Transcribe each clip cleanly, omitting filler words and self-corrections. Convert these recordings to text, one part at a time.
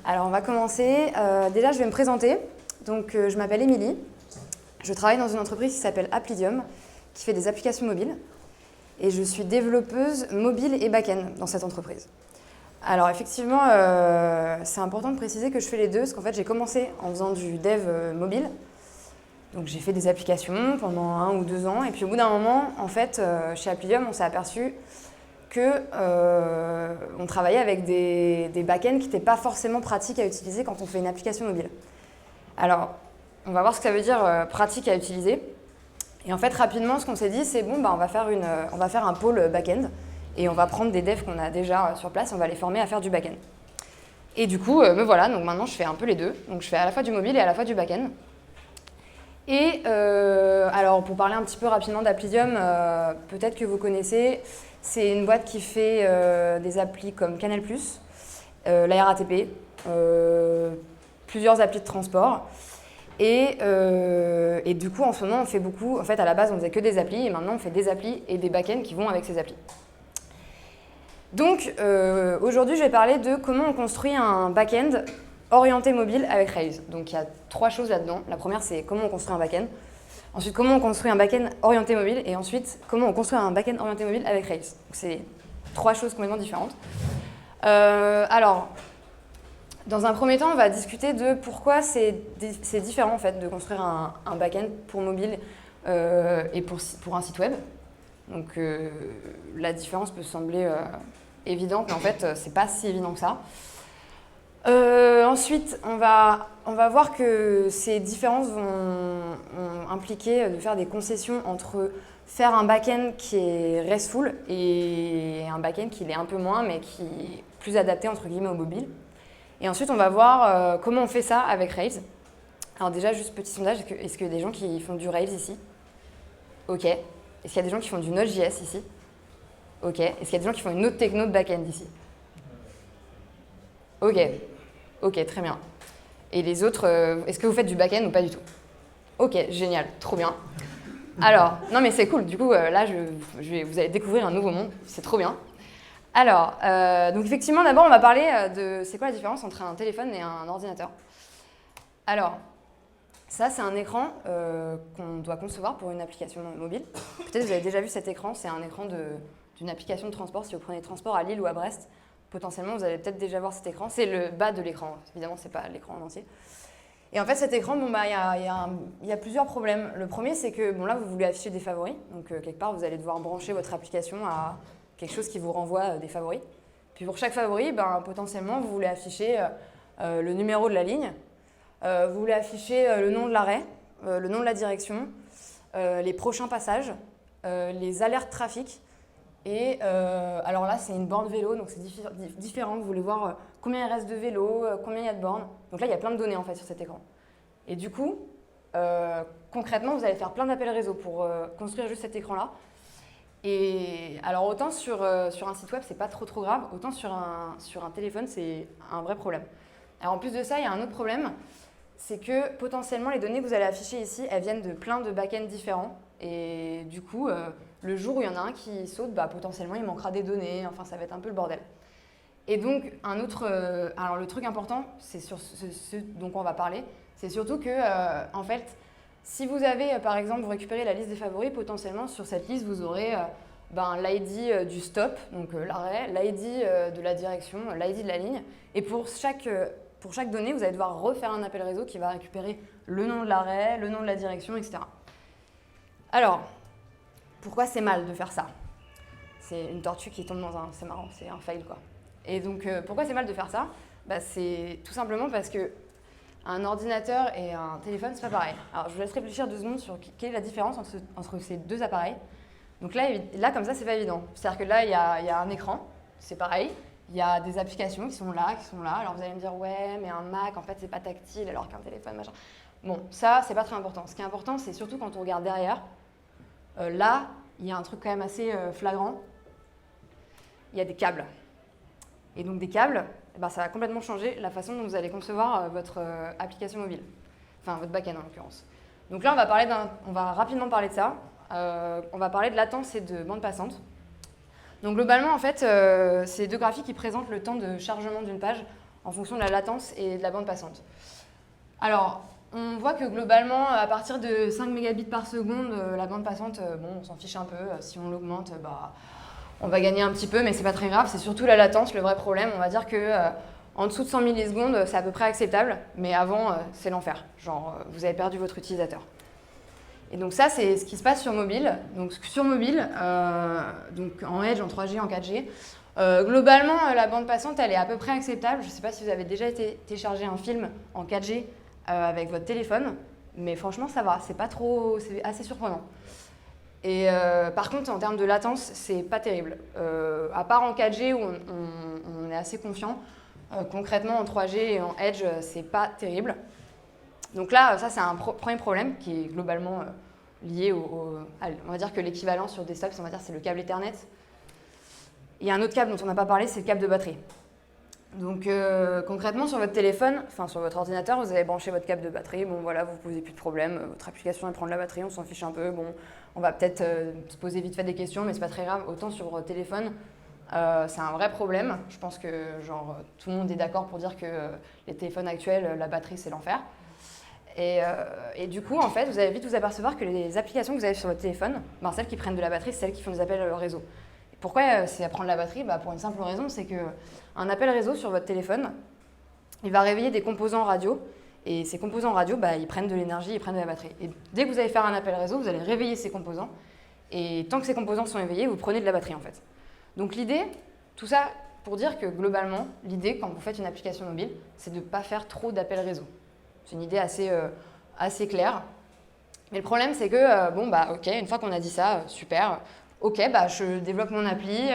Alors, on va commencer. Déjà, je vais me présenter. Donc, je m'appelle Émilie. Je travaille dans une entreprise qui s'appelle Applidium, qui fait des applications mobiles. Et je suis développeuse mobile et back-end dans cette entreprise. Alors, effectivement, c'est important de préciser que je fais les deux, parce qu'en fait, j'ai commencé en faisant du dev mobile. Donc, j'ai fait des applications pendant 1 ou 2 ans. Et puis, au bout d'un moment, en fait, chez Applidium, on s'est aperçu qu'on travaillait avec des back-ends qui n'étaient pas forcément pratiques à utiliser quand on fait une application mobile. Alors, on va voir ce que ça veut dire pratique à utiliser. Et en fait, rapidement, ce qu'on s'est dit, c'est bon, on va faire un pôle back-end et on va prendre des devs qu'on a déjà sur place et on va les former à faire du back-end. Et du coup, me voilà, donc maintenant je fais un peu les deux. Donc je fais à la fois du mobile et à la fois du back-end. Et alors, pour parler un petit peu rapidement d'Applidium, peut-être que vous connaissez, c'est une boîte qui fait des applis comme Canal+, la RATP, plusieurs applis de transport. Et du coup, en ce moment, on fait beaucoup. En fait, à la base, on faisait que des applis, et maintenant, on fait des applis et des back-ends qui vont avec ces applis. Donc, aujourd'hui, je vais parler de comment on construit un back-end orienté mobile avec Rails. Donc, il y a 3 choses là-dedans. La première, c'est comment on construit un back-end. Ensuite, comment on construit un back-end orienté mobile. Et ensuite, comment on construit un back-end orienté mobile avec Rails. Donc, c'est 3 choses complètement différentes. Alors, dans un premier temps, on va discuter de pourquoi c'est différent en fait, de construire un back-end pour mobile et pour un site web. Donc, la différence peut sembler évidente, mais en fait, c'est pas si évident que ça. Ensuite, on va voir que ces différences vont impliquer de faire des concessions entre faire un back-end qui est RESTful et un back-end qui l'est un peu moins, mais qui est plus adapté entre guillemets au mobile. Et ensuite, on va voir comment on fait ça avec Rails. Alors déjà, juste petit sondage, est-ce qu'il y a des gens qui font du Rails ici? Ok. Est-ce qu'il y a des gens qui font du Node.js ici? Ok. Est-ce qu'il y a des gens qui font une autre techno de back-end ici? Ok. Ok, très bien. Et les autres, est-ce que vous faites du back-end ou pas du tout? Ok, génial, trop bien. Alors, non mais c'est cool, du coup, là, vous allez découvrir un nouveau monde, c'est trop bien. Alors, donc effectivement, d'abord, on va parler de c'est quoi la différence entre un téléphone et un ordinateur. Alors, ça, c'est un écran qu'on doit concevoir pour une application mobile. Peut-être que vous avez déjà vu cet écran, c'est un écran d'une application de transport. Si vous prenez transport à Lille ou à Brest, potentiellement, vous allez peut-être déjà voir cet écran. C'est le bas de l'écran, évidemment, c'est pas l'écran en entier. Et en fait, cet écran, il y a plusieurs problèmes. Le premier, c'est que là, vous voulez afficher des favoris. Donc, quelque part, vous allez devoir brancher votre application à quelque chose qui vous renvoie des favoris. Puis pour chaque favori, potentiellement, vous voulez afficher le numéro de la ligne, vous voulez afficher le nom de l'arrêt, le nom de la direction, les prochains passages, les alertes trafic. Et alors là, c'est une borne vélo, donc c'est différent. Vous voulez voir combien il reste de vélos, combien il y a de bornes. Donc là, il y a plein de données en fait sur cet écran. Et du coup, concrètement, vous allez faire plein d'appels réseau pour construire juste cet écran-là. Et alors autant sur un site web, c'est pas trop grave, autant sur un téléphone, c'est un vrai problème. Alors en plus de ça, il y a un autre problème, c'est que potentiellement les données que vous allez afficher ici, elles viennent de plein de back-ends différents. Et du coup, le jour où il y en a un qui saute, potentiellement il manquera des données, enfin ça va être un peu le bordel. Et donc alors le truc important, c'est sur ce dont on va parler, c'est surtout que en fait, si vous avez, par exemple, vous récupérez la liste des favoris, potentiellement sur cette liste, vous aurez l'ID du stop, donc l'arrêt, l'ID de la direction, l'ID de la ligne. Et pour chaque donnée, vous allez devoir refaire un appel réseau qui va récupérer le nom de l'arrêt, le nom de la direction, etc. Alors, pourquoi c'est mal de faire ça? C'est une tortue qui tombe dans c'est marrant, c'est un fail quoi. Et donc, pourquoi c'est mal de faire ça? C'est tout simplement parce que un ordinateur et un téléphone, c'est pas pareil. Alors, je vous laisse réfléchir 2 secondes sur quelle est la différence entre ces 2 appareils. Donc là, comme ça, c'est pas évident. C'est-à-dire que là, il y a un écran, c'est pareil. Il y a des applications qui sont là. Alors, vous allez me dire, ouais, mais un Mac, en fait, c'est pas tactile, alors qu'un téléphone, machin. Bon, ça, c'est pas très important. Ce qui est important, c'est surtout quand on regarde derrière. Là, il y a un truc quand même assez flagrant. Il y a des câbles. Et donc, des câbles, ça va complètement changer la façon dont vous allez concevoir votre application mobile. Enfin, votre back-end en l'occurrence. Donc là, on va rapidement parler de ça. On va parler de latence et de bande passante. Donc globalement, en fait, c'est 2 graphiques qui présentent le temps de chargement d'une page en fonction de la latence et de la bande passante. Alors, on voit que globalement, à partir de 5 mégabits par seconde, la bande passante, bon, on s'en fiche un peu. Si on l'augmente, bah, on va gagner un petit peu, mais c'est pas très grave. C'est surtout la latence, le vrai problème. On va dire que en dessous de 100 millisecondes, c'est à peu près acceptable, mais avant, c'est l'enfer. Genre, vous avez perdu votre utilisateur. Et donc ça, c'est ce qui se passe sur mobile. Donc sur mobile, donc en Edge, en 3G, en 4G, globalement, la bande passante, elle est à peu près acceptable. Je ne sais pas si vous avez déjà téléchargé un film en 4G avec votre téléphone, mais franchement, ça va. C'est pas trop, c'est assez surprenant. Et par contre, en termes de latence, c'est pas terrible. À part en 4G où on est assez confiant, concrètement en 3G et en Edge, c'est pas terrible. Donc là, ça c'est un premier problème qui est globalement lié on va dire que l'équivalent sur desktop, on va dire c'est le câble Ethernet. Il y a un autre câble dont on n'a pas parlé, c'est le câble de batterie. Donc concrètement sur votre téléphone, enfin sur votre ordinateur, vous avez branché votre câble de batterie, bon voilà, vous ne posez plus de problème, votre application elle prend de la batterie, on s'en fiche un peu, bon, on va peut-être se poser vite fait des questions, mais c'est pas très grave. Autant sur votre téléphone, c'est un vrai problème. Je pense que genre, tout le monde est d'accord pour dire que les téléphones actuels, la batterie c'est l'enfer. Et du coup, en fait, vous allez vite vous apercevoir que les applications que vous avez sur votre téléphone, ben, celles qui prennent de la batterie, c'est celles qui font des appels réseau. Et pourquoi c'est à prendre la batterie? Pour une simple raison, c'est qu'un appel réseau sur votre téléphone, il va réveiller des composants radio. Et ces composants radio, ils prennent de l'énergie, ils prennent de la batterie. Et dès que vous allez faire un appel réseau, vous allez réveiller ces composants. Et tant que ces composants sont éveillés, vous prenez de la batterie en fait. Donc l'idée, tout ça pour dire que globalement, l'idée quand vous faites une application mobile, c'est de ne pas faire trop d'appels réseau. C'est une idée assez claire. Mais le problème, c'est que, ok, une fois qu'on a dit ça, super, ok, je développe mon appli,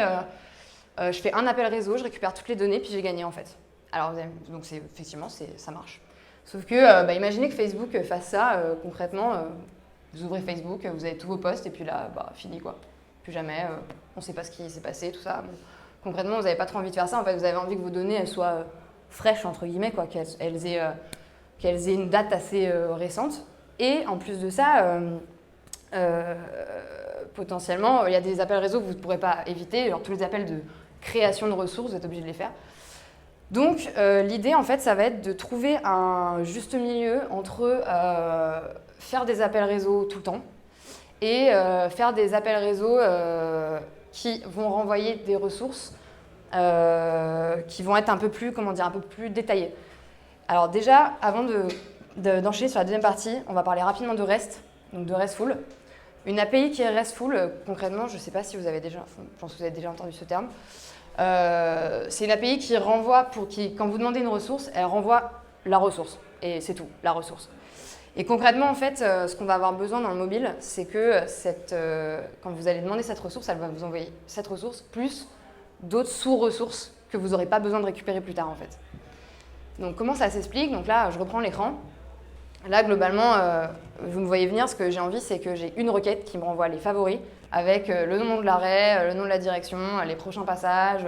je fais un appel réseau, je récupère toutes les données, puis j'ai gagné en fait. Alors, donc effectivement, ça marche. Sauf que, imaginez que Facebook fasse ça concrètement. Vous ouvrez Facebook, vous avez tous vos posts, et puis là, fini quoi. Plus jamais, on ne sait pas ce qui s'est passé, tout ça. Bon, concrètement, vous n'avez pas trop envie de faire ça. En fait, vous avez envie que vos données elles soient fraîches, entre guillemets, quoi, qu'elles aient une date assez récente. Et en plus de ça, potentiellement, il y a des appels réseau que vous ne pourrez pas éviter. Alors, tous les appels de création de ressources, vous êtes obligé de les faire. Donc, l'idée, en fait, ça va être de trouver un juste milieu entre faire des appels réseau tout le temps et faire des appels réseau qui vont renvoyer des ressources qui vont être un peu plus détaillées. Alors déjà, avant d'enchaîner sur la deuxième partie, on va parler rapidement de REST, donc de RESTful. Une API qui est RESTful, concrètement, je ne sais pas si vous avez déjà, je pense que vous avez déjà entendu ce terme. C'est une API qui renvoie, quand vous demandez une ressource, elle renvoie la ressource. Et c'est tout, la ressource. Et concrètement, en fait, ce qu'on va avoir besoin dans le mobile, c'est que quand vous allez demander cette ressource, elle va vous envoyer cette ressource plus d'autres sous-ressources que vous n'aurez pas besoin de récupérer plus tard, en fait. Donc, comment ça s'explique? Donc là, je reprends l'écran. Là, globalement, vous me voyez venir, ce que j'ai envie, c'est que j'ai une requête qui me renvoie les favoris avec le nom de l'arrêt, le nom de la direction, les prochains passages,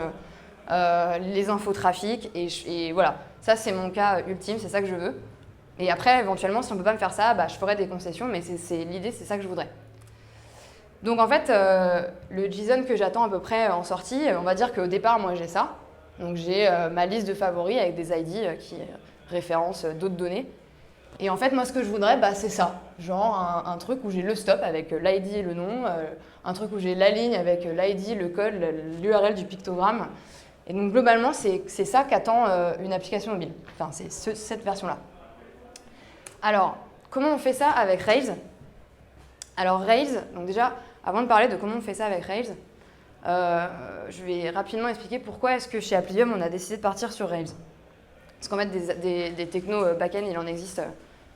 les infos trafic. Et voilà, ça, c'est mon cas ultime, c'est ça que je veux. Et après, éventuellement, si on ne peut pas me faire ça, je ferai des concessions, mais l'idée, c'est ça que je voudrais. Donc, en fait, le JSON que j'attends à peu près en sortie, on va dire qu'au départ, moi, j'ai ça. Donc, j'ai ma liste de favoris avec des ID qui référencent d'autres données. Et en fait, moi, ce que je voudrais, c'est ça. Genre un truc où j'ai le stop avec l'ID et le nom, un truc où j'ai la ligne avec l'ID, le code, l'URL du pictogramme. Et donc, globalement, c'est ça qu'attend une application mobile. Enfin, c'est cette version-là. Alors, comment on fait ça avec Rails? Alors, Rails, donc déjà, avant de parler de comment on fait ça avec Rails, je vais rapidement expliquer pourquoi est-ce que chez Applivium, on a décidé de partir sur Rails. Parce qu'en fait, des technos back-end, il en existe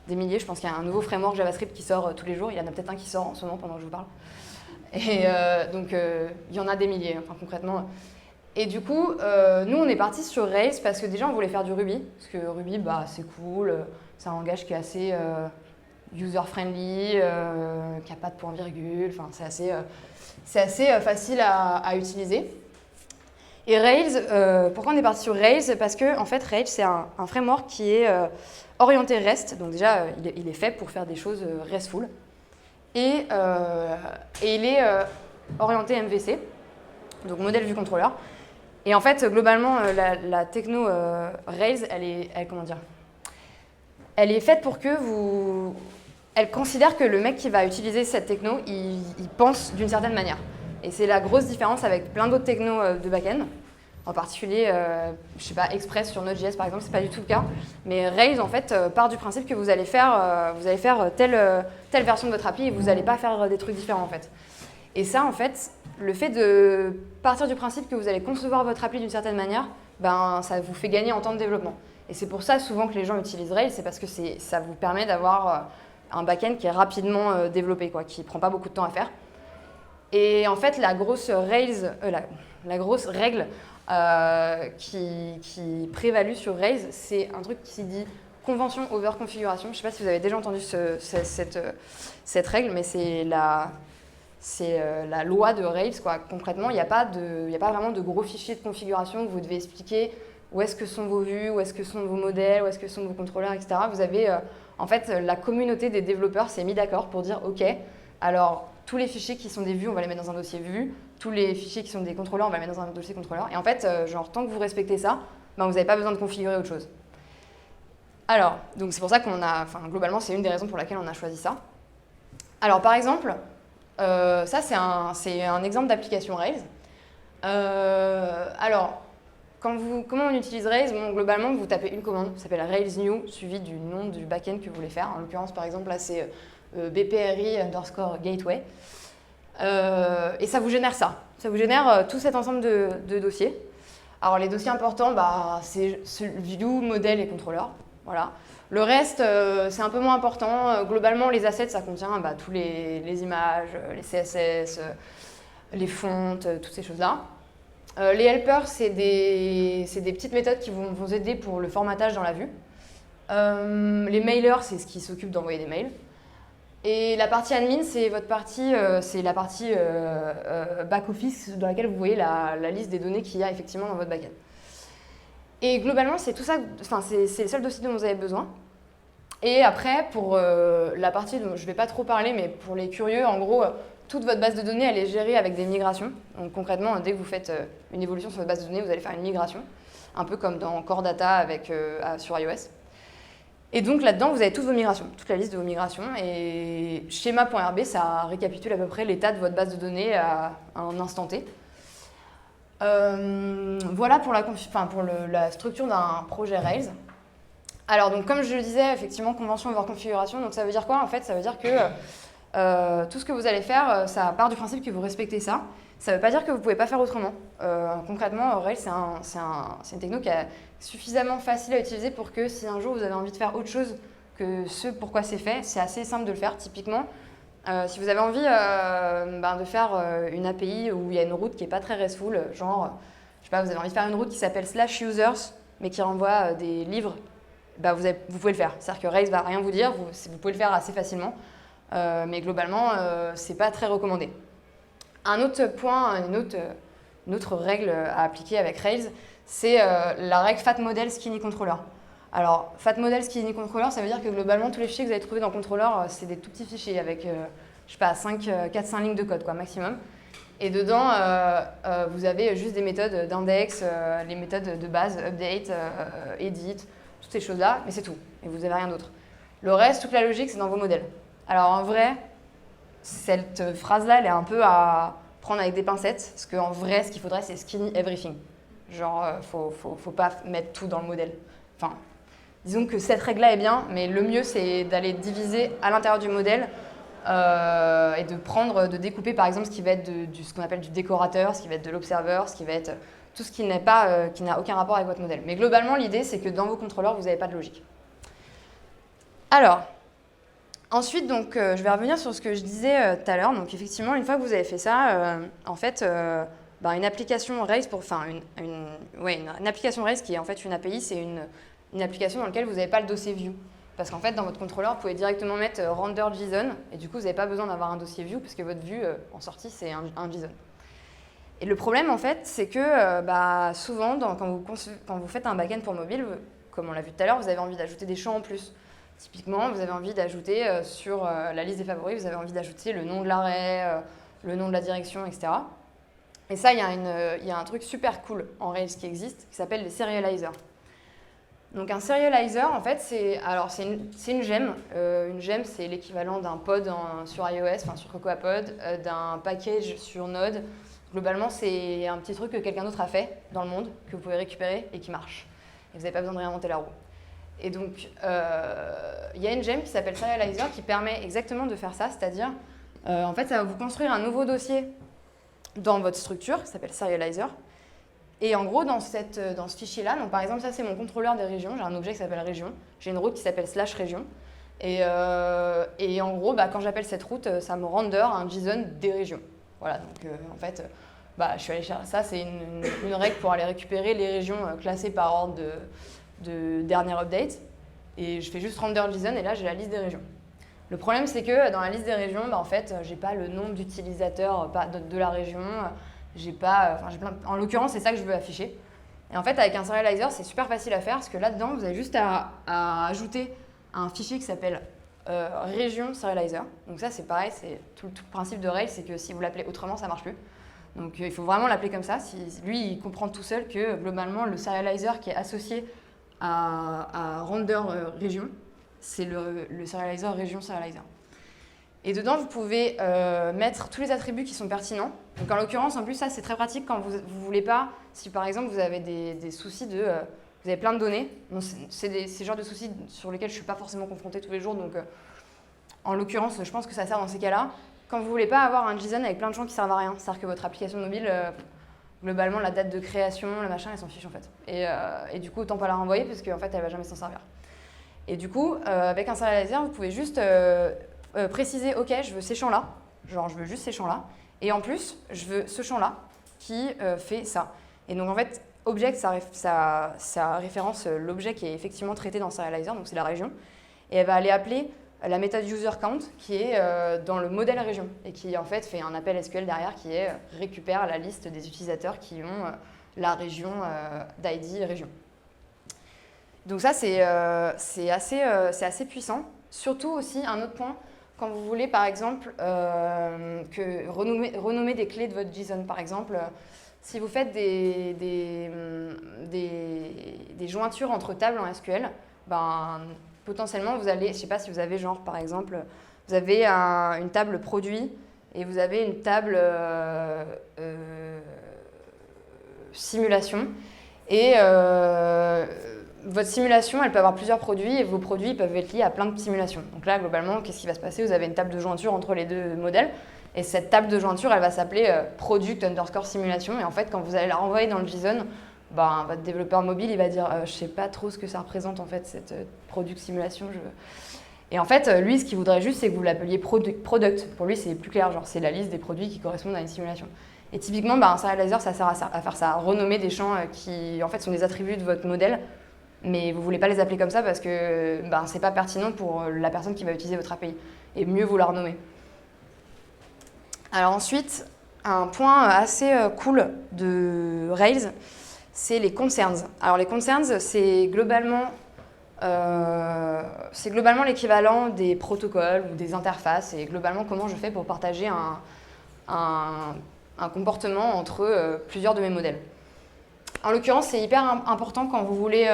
des milliers. Je pense qu'il y a un nouveau framework JavaScript qui sort tous les jours. Il y en a peut-être un qui sort en ce moment pendant que je vous parle. Et donc, il y en a des milliers, enfin, concrètement. Et du coup, nous, on est parti sur Rails parce que déjà, on voulait faire du Ruby. Parce que Ruby, c'est cool. C'est un langage qui est assez user-friendly, qui n'a pas de point-virgule. Enfin, c'est assez facile à utiliser. Et Rails, pourquoi on est parti sur Rails? Parce que en fait, Rails, c'est un framework qui est orienté REST. Donc déjà, il est fait pour faire des choses RESTful. Et il est orienté MVC, donc modèle vue contrôleur. Et en fait, globalement, la techno Rails, comment dire, elle est faite pour que vous... Elle considère que le mec qui va utiliser cette techno, il pense d'une certaine manière. Et c'est la grosse différence avec plein d'autres technos de back-end. En particulier, je sais pas, Express sur Node.js par exemple, c'est pas du tout le cas. Mais Rails, en fait, part du principe que vous allez faire telle version de votre API et vous n'allez pas faire des trucs différents en fait. Et ça, en fait, le fait de partir du principe que vous allez concevoir votre appli d'une certaine manière, ben, ça vous fait gagner en temps de développement. Et c'est pour ça souvent que les gens utilisent Rails, c'est parce que ça vous permet d'avoir un back-end qui est rapidement développé, quoi, qui ne prend pas beaucoup de temps à faire. Et en fait, la grosse règle qui prévalue sur Rails, c'est un truc qui dit convention over configuration. Je ne sais pas si vous avez déjà entendu cette règle, mais c'est la loi de Rails, quoi. Concrètement, il n'y a pas vraiment de gros fichiers de configuration où vous devez expliquer où est-ce que sont vos vues, où est-ce que sont vos modèles, où est-ce que sont vos contrôleurs, etc. Vous avez, en fait, la communauté des développeurs s'est mis d'accord pour dire, OK, alors tous les fichiers qui sont des vues, on va les mettre dans un dossier vues, tous les fichiers qui sont des contrôleurs, on va les mettre dans un dossier contrôleur. Et en fait, tant que vous respectez ça, ben, vous n'avez pas besoin de configurer autre chose. Alors, donc c'est pour ça globalement, c'est une des raisons pour laquelle on a choisi ça. Alors, par exemple, ça, c'est un exemple d'application Rails. Alors, comment on utilise Rails? Bon, globalement, vous tapez une commande qui s'appelle Rails New, suivie du nom du backend que vous voulez faire. En l'occurrence, par exemple, là, c'est BPRI_gateway. Et ça vous génère ça. Ça vous génère tout cet ensemble de dossiers. Alors, les dossiers importants, bah, c'est view, modèle et contrôleur. Voilà. Le reste, c'est un peu moins important. Globalement, les assets, ça contient tous les images, les CSS, les fontes, toutes ces choses-là. Les helpers, c'est des petites méthodes qui vont vous aider pour le formatage dans la vue. Les mailers, c'est ce qui s'occupe d'envoyer des mails. Et la partie admin, c'est la partie back-office dans laquelle vous voyez la liste des données qu'il y a effectivement dans votre backend. Et globalement, c'est tout ça, c'est le seul dossier dont vous avez besoin. Et après, pour la partie dont je ne vais pas trop parler, mais pour les curieux, en gros, toute votre base de données, elle est gérée avec des migrations. Donc concrètement, dès que vous faites une évolution sur votre base de données, vous allez faire une migration, un peu comme dans Core Data sur iOS. Et donc là-dedans, vous avez toutes vos migrations, toute la liste de vos migrations. Et schéma.rb, ça récapitule à peu près l'état de votre base de données à un instant T. Voilà pour la structure d'un projet Rails. Alors, donc, comme je le disais, effectivement, convention over configuration. Donc, ça veut dire quoi? En fait, ça veut dire que tout ce que vous allez faire, ça part du principe que vous respectez ça. Ça ne veut pas dire que vous ne pouvez pas faire autrement. Concrètement, Rails, c'est une techno qui est suffisamment facile à utiliser pour que si un jour vous avez envie de faire autre chose que ce pourquoi c'est fait, c'est assez simple de le faire. Typiquement, si vous avez envie de faire une API où il y a une route qui n'est pas très RESTful, genre, je sais pas, vous avez envie de faire une route qui s'appelle /users, mais qui renvoie des livres, vous pouvez le faire. C'est-à-dire que Rails ne va rien vous dire, vous pouvez le faire assez facilement, mais globalement, ce n'est pas très recommandé. Un autre point, une autre règle à appliquer avec Rails, c'est la règle FatModel Skinny Controller. Alors, FatModel Skinny Controller, ça veut dire que globalement, tous les fichiers que vous allez trouver dans le contrôleur, c'est des tout petits fichiers avec, je sais pas, 4-5 lignes de code, quoi, maximum. Et dedans, vous avez juste des méthodes d'index, les méthodes de base, update, edit, toutes ces choses-là, mais c'est tout. Et vous n'avez rien d'autre. Le reste, toute la logique, c'est dans vos modèles. Alors, en vrai, cette phrase-là, elle est un peu à prendre avec des pincettes, parce qu'en vrai, ce qu'il faudrait, c'est skinny everything. Genre, faut pas mettre tout dans le modèle. Enfin, disons que cette règle-là est bien, mais le mieux, c'est d'aller diviser à l'intérieur du modèle et de découper, par exemple, ce qui va être ce qu'on appelle du décorateur, ce qui va être de l'observer, ce qui va être tout ce qui n'a aucun rapport avec votre modèle. Mais globalement, l'idée, c'est que dans vos contrôleurs, vous n'avez pas de logique. Alors, ensuite, donc, je vais revenir sur ce que je disais tout à l'heure. Donc, effectivement, une fois que vous avez fait ça, en fait, une application Rails une application Rails qui est en fait une API, c'est une application dans laquelle vous n'avez pas le dossier view. Parce qu'en fait, dans votre contrôleur, vous pouvez directement mettre render JSON, et du coup, vous n'avez pas besoin d'avoir un dossier view, parce que votre vue, en sortie, c'est un JSON. Et le problème, en fait, c'est que souvent, quand vous faites un backend pour mobile, comme on l'a vu tout à l'heure, vous avez envie d'ajouter des champs en plus. Typiquement, vous avez envie d'ajouter sur la liste des favoris, vous avez envie d'ajouter le nom de l'arrêt, le nom de la direction, etc. Et ça, il y a un truc super cool en Rails qui existe, qui s'appelle les serializers. Donc un serializer, en fait, c'est une gemme. Une gemme, c'est l'équivalent d'un pod sur iOS, enfin sur Cocoa Pod, d'un package sur Node. Globalement, c'est un petit truc que quelqu'un d'autre a fait dans le monde, que vous pouvez récupérer et qui marche. Et vous n'avez pas besoin de réinventer la roue. Et donc, il y a une gemme qui s'appelle serializer qui permet exactement de faire ça, c'est-à-dire, en fait, ça va vous construire un nouveau dossier dans votre structure, qui s'appelle serializer. Et en gros, dans ce fichier-là, donc par exemple, ça c'est mon contrôleur des régions, j'ai un objet qui s'appelle région, j'ai une route qui s'appelle /région, et en gros, quand j'appelle cette route, ça me render un JSON des régions. Voilà, donc en fait, je suis allée chercher ça, c'est une règle pour aller récupérer les régions classées par ordre de dernier update, et je fais juste render JSON, et là j'ai la liste des régions. Le problème, c'est que dans la liste des régions, en fait, j'ai pas le nombre d'utilisateurs de la région. En l'occurrence, c'est ça que je veux afficher. Et en fait, avec un serializer, c'est super facile à faire parce que là-dedans, vous avez juste à ajouter un fichier qui s'appelle région serializer. Donc ça, c'est pareil, c'est tout le principe de Rails, c'est que si vous l'appelez autrement, ça marche plus. Donc il faut vraiment l'appeler comme ça. Lui, il comprend tout seul que globalement, le serializer qui est associé à render région, c'est le serializer région serializer. Et dedans, vous pouvez mettre tous les attributs qui sont pertinents. Donc en l'occurrence, en plus, ça c'est très pratique quand vous ne voulez pas, si par exemple vous avez des soucis vous avez plein de données, c'est le genre de soucis sur lesquels je ne suis pas forcément confrontée tous les jours, donc en l'occurrence, je pense que ça sert dans ces cas-là. Quand vous ne voulez pas avoir un JSON avec plein de champs qui ne servent à rien, c'est-à-dire que votre application mobile, globalement, la date de création, le machin, elle s'en fiche en fait. Et du coup, autant pas la renvoyer parce qu'en fait, elle ne va jamais s'en servir. Et du coup, avec un serializer, vous pouvez juste préciser, ok, je veux ces champs-là, genre je veux juste ces champs-là, et en plus, je veux ce champ-là qui fait ça. Et donc en fait, object, ça référence l'objet qui est effectivement traité dans serializer, donc c'est la région, et elle va aller appeler la méthode user_count qui est dans le modèle région, et qui en fait fait un appel SQL derrière qui récupère la liste des utilisateurs qui ont la région d'ID région. Donc ça, c'est assez puissant. Surtout aussi, un autre point, quand vous voulez, par exemple, renommer des clés de votre JSON. Par exemple, si vous faites des jointures entre tables en SQL, potentiellement, vous allez, je ne sais pas si vous avez genre, par exemple, vous avez une table produit et vous avez une table simulation. Et votre simulation, elle peut avoir plusieurs produits et vos produits peuvent être liés à plein de simulations. Donc là, globalement, qu'est-ce qui va se passer? Vous avez une table de jointure entre les deux modèles et cette table de jointure, elle va s'appeler product_simulation. Et en fait, quand vous allez la renvoyer dans le JSON, votre développeur mobile, il va dire je sais pas trop ce que ça représente en fait, cette product simulation. Et en fait, lui, ce qu'il voudrait juste, c'est que vous l'appeliez product. Pour lui, c'est plus clair, genre c'est la liste des produits qui correspondent à une simulation. Et typiquement, un serializer, ça sert à faire ça, à renommer des champs qui en fait sont des attributs de votre modèle, mais vous ne voulez pas les appeler comme ça parce que c'est pas pertinent pour la personne qui va utiliser votre API. Et mieux vous la renommer. Alors ensuite, un point assez cool de Rails, c'est les concerns. Alors les concerns, c'est globalement l'équivalent des protocoles ou des interfaces et globalement comment je fais pour partager un comportement entre plusieurs de mes modèles. En l'occurrence, c'est hyper important quand vous voulez,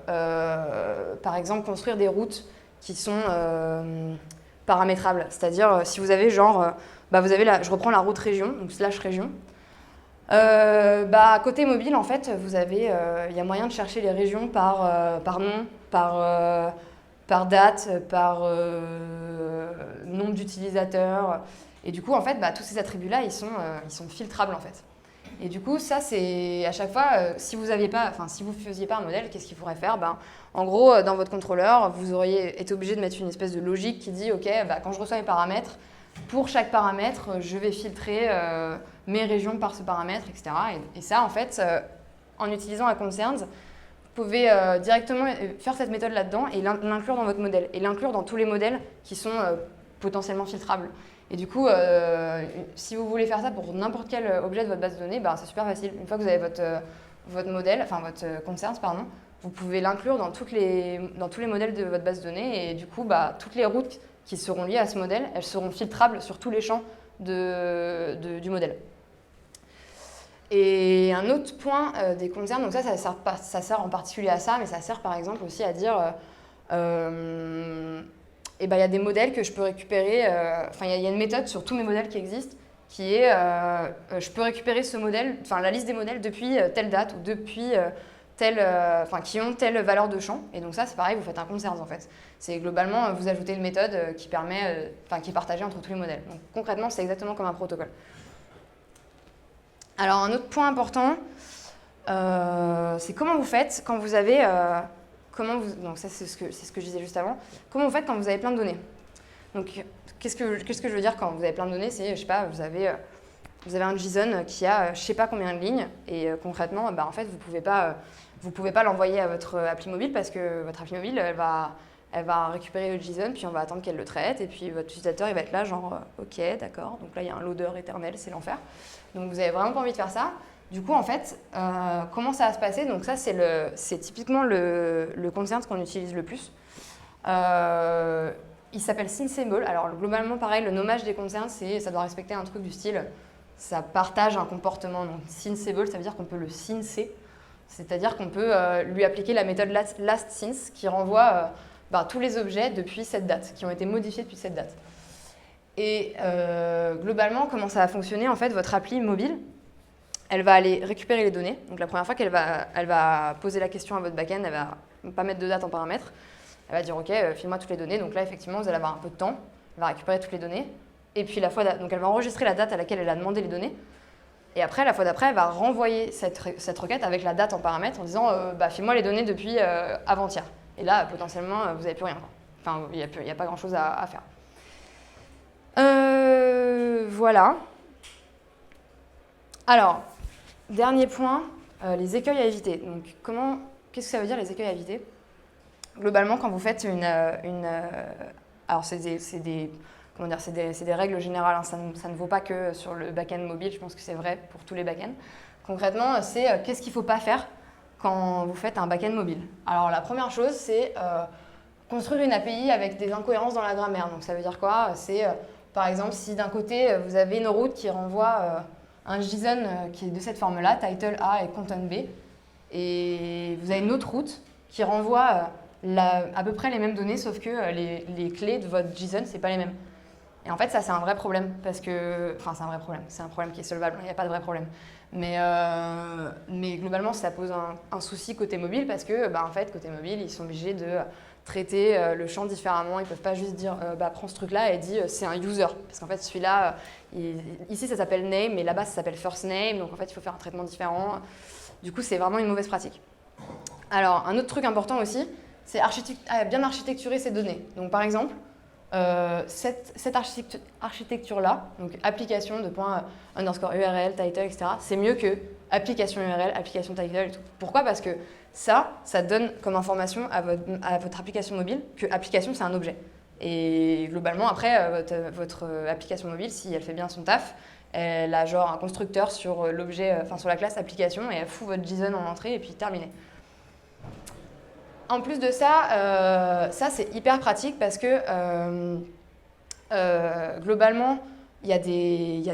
par exemple, construire des routes qui sont paramétrables. C'est-à-dire, si vous avez genre, je reprends la route région, donc /région. Côté mobile, en fait, il y a moyen de chercher les régions par nom, par date, par nombre d'utilisateurs. Et du coup, en fait, tous ces attributs-là, ils sont filtrables, en fait. Et du coup, ça, c'est à chaque fois, si vous faisiez pas un modèle, qu'est-ce qu'il faudrait faire? En gros, dans votre contrôleur, vous auriez été obligé de mettre une espèce de logique qui dit, OK, quand je reçois mes paramètres, pour chaque paramètre, je vais filtrer mes régions par ce paramètre, etc. Et ça, en fait, en utilisant un concerns, vous pouvez directement faire cette méthode là-dedans et l'inclure dans votre modèle. Et l'inclure dans tous les modèles qui sont potentiellement filtrables. Et du coup, si vous voulez faire ça pour n'importe quel objet de votre base de données, c'est super facile. Une fois que vous avez votre modèle, enfin votre concerns, pardon, vous pouvez l'inclure dans tous les modèles de votre base de données. Et du coup, toutes les routes qui seront liées à ce modèle, elles seront filtrables sur tous les champs du modèle. Et un autre point des concerns, donc ça sert en particulier à ça, mais ça sert par exemple aussi à dire et ben, y a des modèles que je peux récupérer, enfin il y a une méthode sur tous mes modèles qui existent, qui est je peux récupérer ce modèle, enfin la liste des modèles depuis telle date ou depuis qui ont telle valeur de champ. Et donc ça c'est pareil, vous faites un concerns en fait. C'est globalement vous ajoutez une méthode qui permet, qui est partagée entre tous les modèles. Donc concrètement c'est exactement comme un protocole. Alors un autre point important, c'est comment vous faites quand vous avez donc ça c'est ce que je disais juste avant. Comment vous faites quand vous avez plein de données? Donc qu'est-ce que je veux dire quand vous avez plein de données? C'est, je sais pas, vous avez un JSON qui a je sais pas combien de lignes et concrètement, en fait, vous pouvez pas l'envoyer à votre appli mobile parce que votre appli mobile, elle va récupérer le JSON, puis on va attendre qu'elle le traite, et puis votre utilisateur, il va être là genre ok, d'accord, donc là il y a un loader éternel, c'est l'enfer. Donc vous avez vraiment pas envie de faire ça. Du coup, en fait, comment ça va se passer? Donc ça, c'est typiquement le concept qu'on utilise le plus. Il s'appelle SynSymbol. Alors globalement, pareil, le nommage des concerns, ça doit respecter un truc du style, ça partage un comportement. Donc SynSymbol, ça veut dire qu'on peut le syncer, c'est-à-dire qu'on peut lui appliquer la méthode lastSynth qui renvoie tous les objets depuis cette date, qui ont été modifiés depuis cette date. Et globalement, comment ça va fonctionner? En fait, votre appli mobile, elle va aller récupérer les données. Donc la première fois elle va poser la question à votre backend, elle va pas mettre de date en paramètre. Elle va dire ok, file-moi toutes les données. Donc là effectivement vous allez avoir un peu de temps. Elle va récupérer toutes les données. Et puis donc elle va enregistrer la date à laquelle elle a demandé les données. Et après la fois d'après elle va renvoyer cette requête avec la date en paramètre en disant file-moi les données depuis avant-hier. Et là potentiellement vous n'avez plus rien. Enfin il n'y a pas grand chose à faire. Voilà. Alors. Dernier point, les écueils à éviter. Donc, qu'est-ce que ça veut dire les écueils à éviter? Globalement, quand vous faites alors c'est des règles générales, hein, ça ne vaut pas que sur le back-end mobile, je pense que c'est vrai pour tous les back-ends. Concrètement, c'est qu'est-ce qu'il ne faut pas faire quand vous faites un back-end mobile. Alors la première chose, c'est construire une API avec des incohérences dans la grammaire. Donc ça veut dire quoi? C'est par exemple si d'un côté vous avez une route qui renvoie un JSON qui est de cette forme-là, title A et content B, et vous avez une autre route qui renvoie à peu près les mêmes données, sauf que les clés de votre JSON, c'est pas les mêmes. Et en fait, ça, c'est un vrai problème, parce que... Enfin, c'est un vrai problème, c'est un problème qui est solvable, il n'y a pas de vrai problème. Mais globalement, ça pose un souci côté mobile, parce que, en fait, côté mobile, ils sont obligés de traiter le champ différemment. Ils ne peuvent pas juste dire prends ce truc-là et dis c'est un user. Parce qu'en fait, celui-là, ici, ça s'appelle name, mais là-bas, ça s'appelle first name. Donc, en fait, il faut faire un traitement différent. Du coup, c'est vraiment une mauvaise pratique. Alors, un autre truc important aussi, c'est bien architecturer ces données. Donc, par exemple, cette architecture-là, donc application de point underscore URL, title, etc., c'est mieux que application URL, application title et tout. Pourquoi? Parce que ça donne comme information à votre application mobile que application, c'est un objet. Et globalement, après, votre application mobile, si elle fait bien son taf, elle a genre un constructeur sur l'objet, sur la classe application, et elle fout votre JSON en entrée, et puis terminé. En plus de ça, c'est hyper pratique parce que globalement, il y a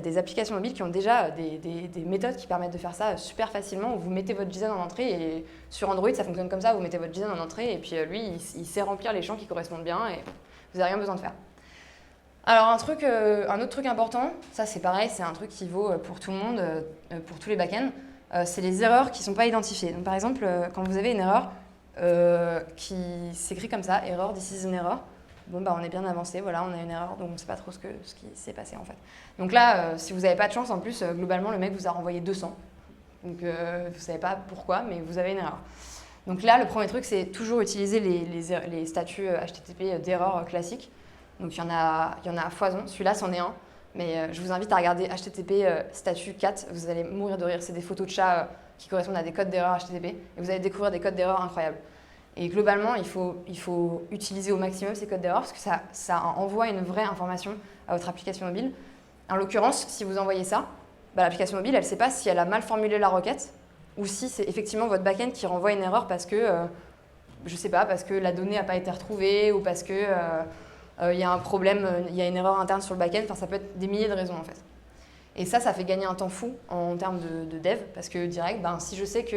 des applications mobiles qui ont déjà des méthodes qui permettent de faire ça super facilement, où vous mettez votre JSON en entrée, et sur Android, ça fonctionne comme ça, vous mettez votre JSON en entrée, et puis lui, il sait remplir les champs qui correspondent bien, et vous n'avez rien besoin de faire. Alors un autre truc important, ça c'est pareil, c'est un truc qui vaut pour tout le monde, pour tous les backends, c'est les erreurs qui ne sont pas identifiées. Donc par exemple, quand vous avez une erreur qui s'écrit comme ça, error, this is an error, bon on est bien avancé, voilà, on a une erreur, donc on ne sait pas trop ce qui s'est passé en fait. Donc là, si vous n'avez pas de chance, en plus, globalement, le mec vous a renvoyé 200. Donc vous ne savez pas pourquoi, mais vous avez une erreur. Donc là, le premier truc, c'est toujours utiliser les statuts HTTP d'erreur classiques. Donc il y en a à foison, celui-là c'en est un, mais je vous invite à regarder HTTP statut 4, vous allez mourir de rire, c'est des photos de chats qui correspondent à des codes d'erreur HTTP, et vous allez découvrir des codes d'erreur incroyables. Et globalement, il faut utiliser au maximum ces codes d'erreur parce que ça envoie une vraie information à votre application mobile. En l'occurrence, si vous envoyez ça, l'application mobile, elle ne sait pas si elle a mal formulé la requête ou si c'est effectivement votre backend qui renvoie une erreur parce que, je ne sais pas, parce que la donnée n'a pas été retrouvée ou parce que y a un problème, il y a une erreur interne sur le backend. Enfin, ça peut être des milliers de raisons en fait. Et ça fait gagner un temps fou en termes de dev, parce que direct, si je sais que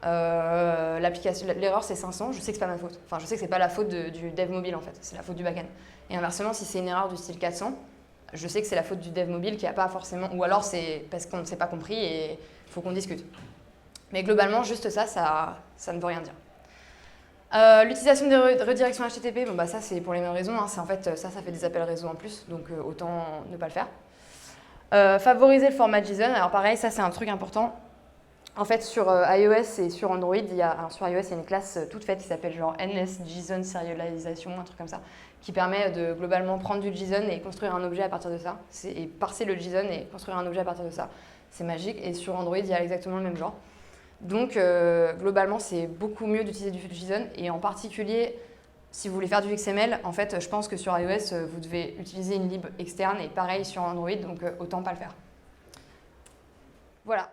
l'erreur c'est 500, je sais que c'est pas ma faute. Enfin, je sais que c'est pas la faute du dev mobile en fait, c'est la faute du backend. Et inversement, si c'est une erreur du style 400, je sais que c'est la faute du dev mobile qui a pas forcément, ou alors c'est parce qu'on ne s'est pas compris et il faut qu'on discute. Mais globalement, juste ça ne veut rien dire. L'utilisation des redirections HTTP, ça c'est pour les mêmes raisons, hein. En fait, ça fait des appels réseau en plus, donc autant ne pas le faire. Favoriser le format JSON, alors pareil, ça c'est un truc important. En fait, sur iOS et sur Android, sur iOS, il y a une classe toute faite qui s'appelle genre Endless JSON Serialization, un truc comme ça, qui permet de globalement prendre du JSON et construire un objet à partir de ça, et parser le JSON et construire un objet à partir de ça. C'est magique, et sur Android, il y a exactement le même genre. Donc, globalement, c'est beaucoup mieux d'utiliser du JSON, et en particulier, si vous voulez faire du XML, en fait, je pense que sur iOS, vous devez utiliser une lib externe, et pareil sur Android, donc autant pas le faire. Voilà.